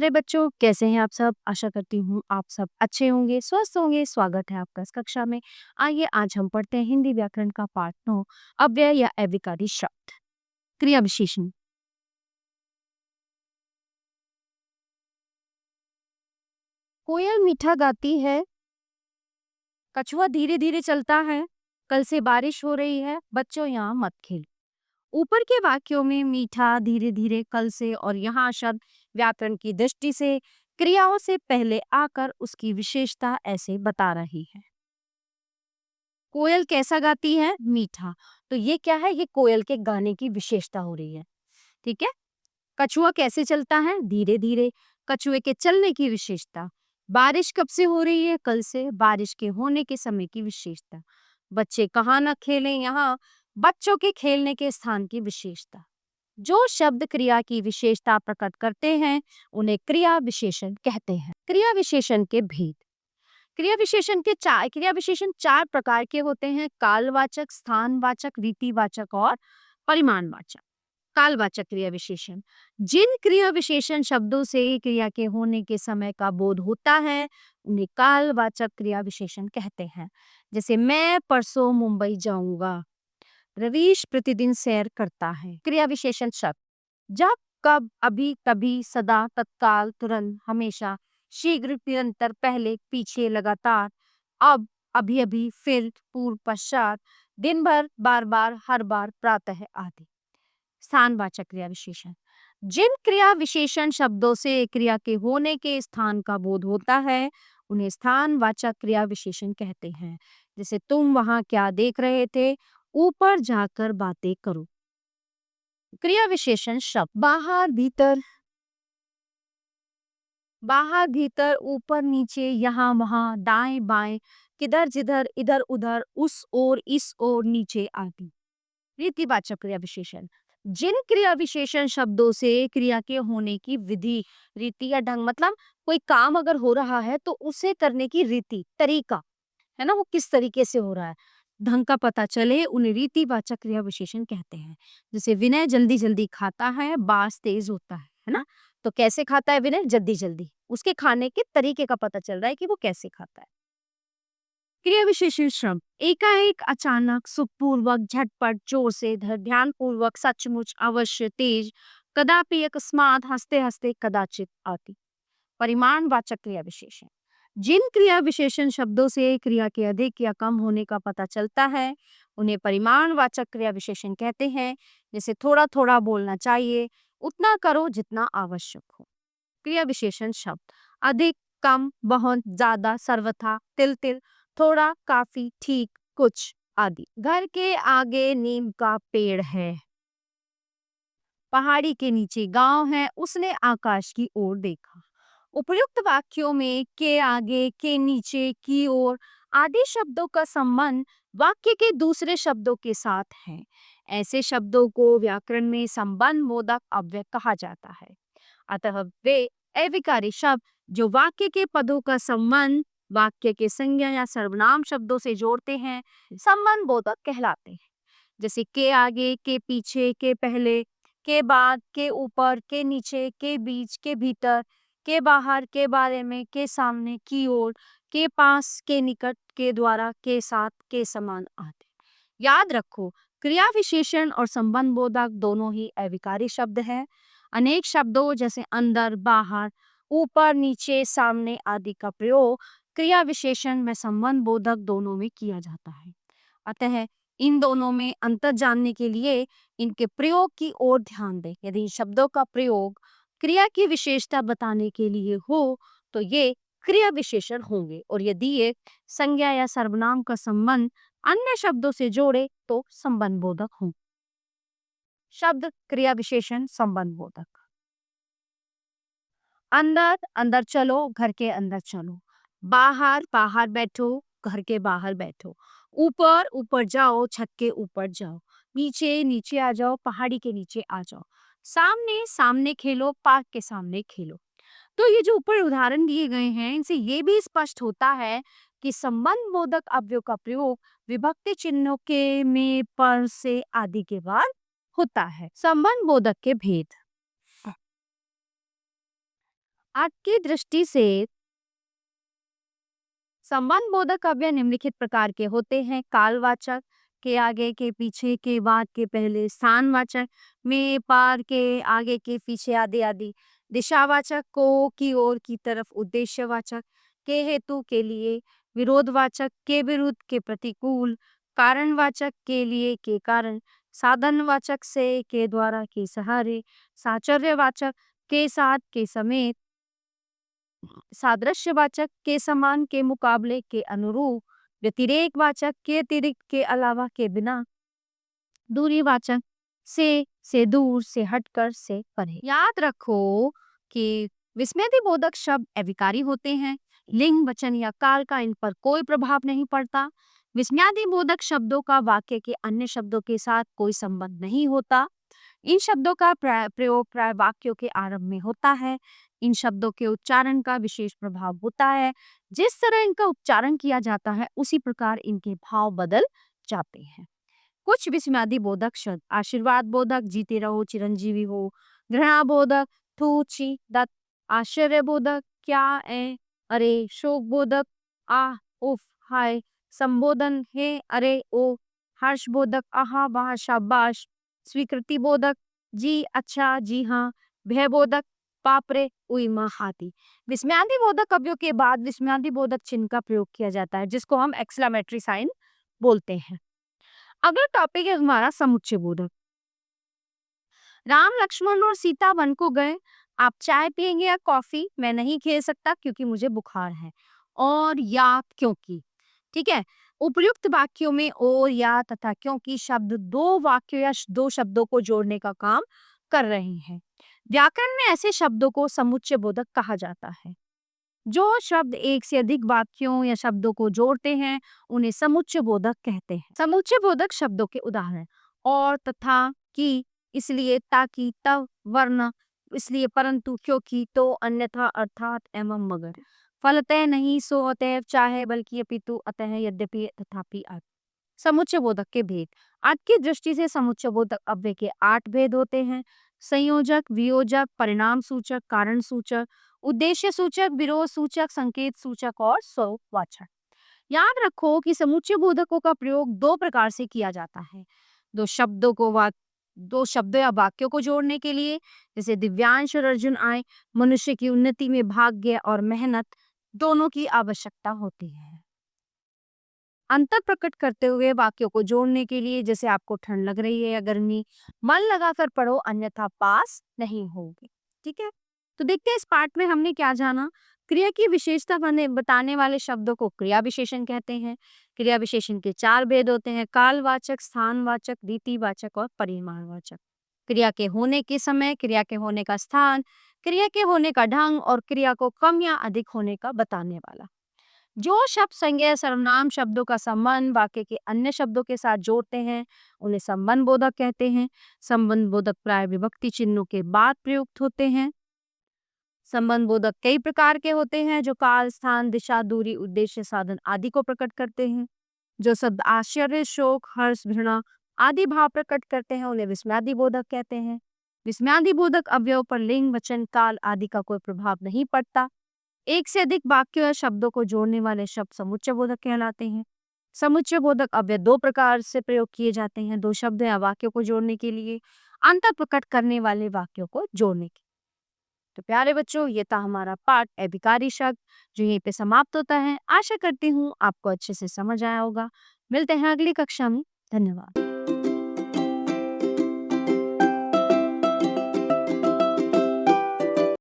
प्यारे बच्चों, कैसे हैं आप सब? आशा करती हूँ आप सब अच्छे होंगे, स्वस्थ होंगे। स्वागत है आपका इस कक्षा में। आइए आज हम पढ़ते हैं हिंदी व्याकरण का पाठ 9, अव्यय या अविकारी शब्द। क्रिया विशेषण। कोयल मीठा गाती है, कछुआ धीरे धीरे चलता है, कल से बारिश हो रही है, बच्चों यहाँ मत खेल। ऊपर के वाक्यों में मीठा, धीरे धीरे, कल से और यहाँ शब्द व्याकरण की दृष्टि से क्रियाओं से पहले आकर उसकी विशेषता ऐसे बता रही है। कोयल कैसा गाती है? मीठा। तो ये क्या है? ये कोयल के गाने की विशेषता हो रही है। ठीक है। कछुआ कैसे चलता है? धीरे धीरे। कछुए के चलने की विशेषता। बारिश कब से हो रही है? कल से। बारिश के होने के समय की विशेषता। बच्चे कहाँ न खेलें? यहाँ बच्चों के खेलने के स्थान की विशेषता। जो शब्द क्रिया की विशेषता प्रकट करते हैं उन्हें क्रिया विशेषण कहते हैं। क्रिया विशेषण के भेद। क्रिया विशेषण चार प्रकार के होते हैं: कालवाचक, स्थानवाचक, रीतिवाचक और परिमाणवाचक। कालवाचक क्रिया विशेषण। जिन क्रिया विशेषण शब्दों से क्रिया के होने के समय का बोध होता है उन्हें कालवाचक क्रिया विशेषण कहते हैं। जैसे मैं परसों मुंबई जाऊंगा, रवीश प्रतिदिन सैर करता है। क्रिया विशेषण शब्द जब, कब, अभी, कभी, सदा, तत्काल, तुरंत, हमेशा, शीघ्र, निरंतर, पहले, पीछे, लगातार, अब, अभी अभी, फिर, पूर्व, पश्चात, दिन भर, बार बार, हर बार, प्रातः आदि। स्थानवाचक क्रिया विशेषण। जिन क्रिया विशेषण शब्दों से क्रिया के होने के स्थान का बोध होता है उन्हें स्थानवाचक क्रिया विशेषण कहते हैं। जैसे तुम वहां क्या देख रहे थे? ऊपर जाकर बातें करो। क्रिया विशेषण शब्द बाहर, भीतर, बाहर, भीतर, ऊपर, नीचे, यहाँ वहां, दाएं बाएं, किधर जिधर, इधर उधर, उस ओर, इस ओर, नीचे आदि। रीतिवाचक क्रिया विशेषण। जिन क्रिया विशेषण शब्दों से क्रिया के होने की विधि, रीति या ढंग, मतलब कोई काम अगर हो रहा है तो उसे करने की रीति, तरीका है ना, वो किस तरीके से हो रहा है, ढंग का पता चले, उन्हें रीतिवाचक क्रिया विशेषण कहते हैं। जैसे विनय जल्दी जल्दी खाता है, बास तेज होता है ना। तो कैसे खाता है विनय? जल्दी जल्दी। उसके खाने के तरीके का पता चल रहा है कि वो कैसे खाता है। क्रिया विशेषण श्रम। एकाएक, अचानक, सुखपूर्वक, झटपट, जोर से, ध्यानपूर्वक, सचमुच, अवश्य, तेज, कदापि, अकस्मात, हंसते हंसते, कदाचित आदि। परिमाणवाचक क्रिया विशेषण। जिन क्रिया विशेषण शब्दों से क्रिया के अधिक या कम होने का पता चलता है उन्हें परिमाणवाचक क्रिया विशेषण कहते हैं। जैसे थोड़ा थोड़ा बोलना चाहिए, उतना करो जितना आवश्यक हो। क्रिया विशेषण शब्द अधिक, कम, बहुत, ज्यादा, सर्वथा, तिल तिल, थोड़ा, काफी, ठीक, कुछ आदि। घर के आगे नीम का पेड़ है, पहाड़ी के नीचे गांव है, उसने आकाश की ओर देखा। उपयुक्त वाक्यों में के आगे, के नीचे, की ओर आदि शब्दों का संबंध वाक्य के दूसरे शब्दों के साथ है। ऐसे शब्दों को व्याकरण में संबंध बोधक अव्यय कहा जाता है। अतः वे अविकारी शब्द जो वाक्य के पदों का संबंध वाक्य के संज्ञा या सर्वनाम शब्दों से जोड़ते हैं संबंध बोधक कहलाते हैं। जैसे के आगे, के पीछे, के पहले, के बाद, के ऊपर, के नीचे, के बीच, के भीतर, के बाहर, के बारे में, के सामने, की ओर, के पास, के निकट, के द्वारा, के साथ, के समान आदि। याद रखो, क्रिया विशेषण और संबंध बोधक दोनों ही अविकारी शब्द हैं। अनेक शब्दों जैसे अंदर, बाहर, ऊपर, नीचे, सामने आदि का प्रयोग क्रिया विशेषण में संबंध बोधक दोनों में किया जाता है। अतः इन दोनों में अंतर जानने के लिए इनके प्रयोग की ओर ध्यान दें। यदि इन शब्दों का प्रयोग क्रिया की विशेषता बताने के लिए हो तो ये क्रिया विशेषण होंगे, और यदि ये संज्ञा या सर्वनाम का संबंध अन्य शब्दों से जोड़े तो संबंध बोधक हों। शब्द क्रिया विशेषण संबंध बोधक। अंदर, अंदर चलो, घर के अंदर चलो। बाहर, बाहर बैठो, घर के बाहर बैठो। ऊपर, ऊपर जाओ, छत के ऊपर जाओ। नीचे, नीचे आ जाओ, पहाड़ी के नीचे आ जाओ। सामने, सामने खेलो, पार्क के सामने खेलो। तो ये जो ऊपर उदाहरण दिए गए हैं इनसे ये भी स्पष्ट होता है कि संबंध बोधक अवयव का प्रयोग विभक्ति चिन्हों के में, पर, से आदि के बाद होता है। संबंध बोधक के भेद। आज की दृष्टि से संबंध बोधक अव्यय निम्नलिखित प्रकार के होते हैं। कालवाचक, के आगे के पीछे के बाद के पहले, स्थानवाचक, में पार के आगे के पीछे आदि आदि, दिशावाचक, को की ओर की तरफ, उद्देश्यवाचक, के हेतु के लिए, विरोधवाचक, के विरुद्ध के प्रतिकूल, कारणवाचक, के लिए के कारण, साधनवाचक, से के द्वारा के सहारे, साचर्यवाचक, के साथ के समेत, सादृश्यवाचक, के समान के मुकाबले के अनुरूप, व्यतिरेकवाचक, के अतिरिक्त के अलावा के बिना, दूरीवाचक, से दूर, से हटकर, से परे। याद रखो कि विस्मयादिबोधक शब्द अविकारी होते हैं। लिंग, वचन या काल का इन पर कोई प्रभाव नहीं पड़ता। विस्मयादिबोधक शब्दों का वाक्य के अन्य शब्दों के साथ कोई संबंध नहीं होता। इन शब्दों का प्रयोग प्राय वाक्यों के आरंभ में होता है। इन शब्दों के उच्चारण का विशेष प्रभाव होता है। जिस तरह इनका उच्चारण किया जाता है उसी प्रकार इनके भाव बदल जाते हैं। कुछ विस्मयादि बोधक शब्द आशीर्वाद बोधक, जीते रहो, चिरंजीवी हो, घृणा बोधक, थू, छी, दत्त, आश्चर्य बोधक, क्या, अरे, शोक बोधक, आ, उफ, हाय, संबोधन, हे, अरे, ओ, हर्ष बोधक, आहा, वाह, शाबाश, स्वीकृति बोधक, जी, अच्छा, जी हाँ, भय बोधक, बाप रे, उई माँ, हाथी। विस्मयादि बोधक अवयव के बाद विस्मयादि बोधक चिन्ह का प्रयोग किया जाता है जिसको हम एक्सक्लेमेटरी साइन बोलते हैं। अगला टॉपिक है हमारा समुच्चय बोधक। राम, लक्ष्मण और सीता वन को गए। आप चाय पियेंगे या कॉफी? मैं नहीं खेल सकता क्योंकि मुझे बुखार है। और या क्योंकि, ठीक है। उपर्युक्त वाक्यों में और या तथा क्योंकि शब्द दो वाक्यों या दो शब्दों को जोड़ने का काम कर रहे हैं। व्याकरण में ऐसे शब्दों को समुच्चय बोधक कहा जाता है। जो शब्द एक से अधिक वाक्यों या शब्दों को जोड़ते हैं उन्हें समुच्चय बोधक कहते हैं। समुच्चय बोधक शब्दों के उदाहरण और, तथा, कि, इसलिए, ताकि, तब, वरना, इसलिए, परंतु, क्योंकि, तो, अन्यथा, अर्थात, एवं, मगर, फलतः, नहीं, सो, अतएव, चाहे, बल्कि, अपितु, अतः, यद्यपि, तथापि आदि। समुच्चय बोधक के भेद। आज की दृष्टि से समुच्चय बोधक अव्यय के 8 भेद होते हैं। संयोजक, वियोजक, परिणाम सूचक, कारण सूचक, उद्देश्य सूचक, विरोध सूचक, संकेत सूचक और स्ववाचक। याद रखो कि समुच्चय बोधकों का प्रयोग दो प्रकार से किया जाता है। दो शब्दों या वाक्यों को जोड़ने के लिए, जैसे दिव्यांश और अर्जुन आए, मनुष्य की उन्नति में भाग्य और मेहनत दोनों की आवश्यकता होती है। अंतर प्रकट करते हुए वाक्यों को जोड़ने के लिए, जैसे आपको ठंड लग रही है या गर्मी, मन लगाकर पढ़ो अन्यथा पास नहीं होगे। ठीक है, तो देखते हैं इस पार्ट में हमने क्या जाना। क्रिया की विशेषता बताने वाले शब्दों को क्रिया विशेषण कहते हैं। क्रिया विशेषण के 4 भेद होते हैं: कालवाचक, स्थानवाचक, रीतिवाचक और परिमाणवाचक। क्रिया के होने के समय, क्रिया के होने का स्थान, क्रिया के होने का ढंग और क्रिया को कम या अधिक होने का बताने वाला। जो शब्द संज्ञा सर्वनाम शब्दों का संबंध वाक्य के अन्य शब्दों के साथ जोड़ते हैं उन्हें संबंध बोधक कहते हैं। संबंध बोधक प्राय विभक्ति चिन्हों के बाद प्रयुक्त होते हैं। संबंध बोधक कई प्रकार के होते हैं जो काल, स्थान, दिशा, दूरी, उद्देश्य, साधन आदि को प्रकट करते हैं। जो शब्द आश्चर्य, शोक, हर्ष, घृणा आदि भाव प्रकट करते हैं उन्हें विस्मयादि बोधक कहते हैं। विस्मयादि बोधक अवयव पर लिंग, वचन, काल आदि का कोई प्रभाव नहीं पड़ता। एक से अधिक वाक्यों या शब्दों को जोड़ने वाले शब्द समुच्चय बोधक कहलाते हैं। समुच्चय बोधक अव्यय दो प्रकार से प्रयोग किए जाते हैं: दो शब्द या वाक्यों को जोड़ने के लिए, अंतर प्रकट करने वाले वाक्यों को जोड़ने के। तो प्यारे बच्चों, ये था हमारा पाठ अभिकारी शब्द जो यहीं पे समाप्त होता है। आशा करती हूँ आपको अच्छे से समझ आया होगा। मिलते हैं अगली कक्षा में। धन्यवाद।